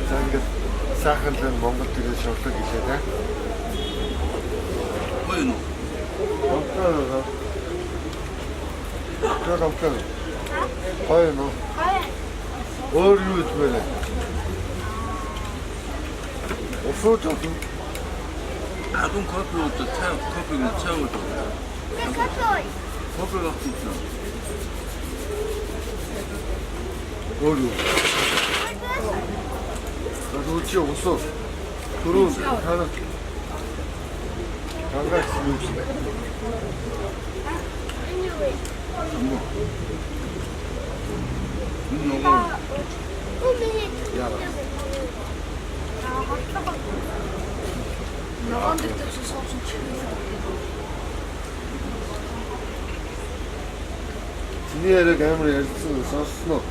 За ингээд сайхан л Монгол тэгээд шоглог хэлээ да. Гоё юу? Гомтоо. Гоё нөө. Өөр юу идмэлээ? Усууч уу? 아동 커피부터 커피는 채우고 커피가 없어. өөр юу? 나도 чи усуу. Түрүү танаа. Танаас юу гэсэн бэ? Чиний яриаг амар ярьсан сонссноо.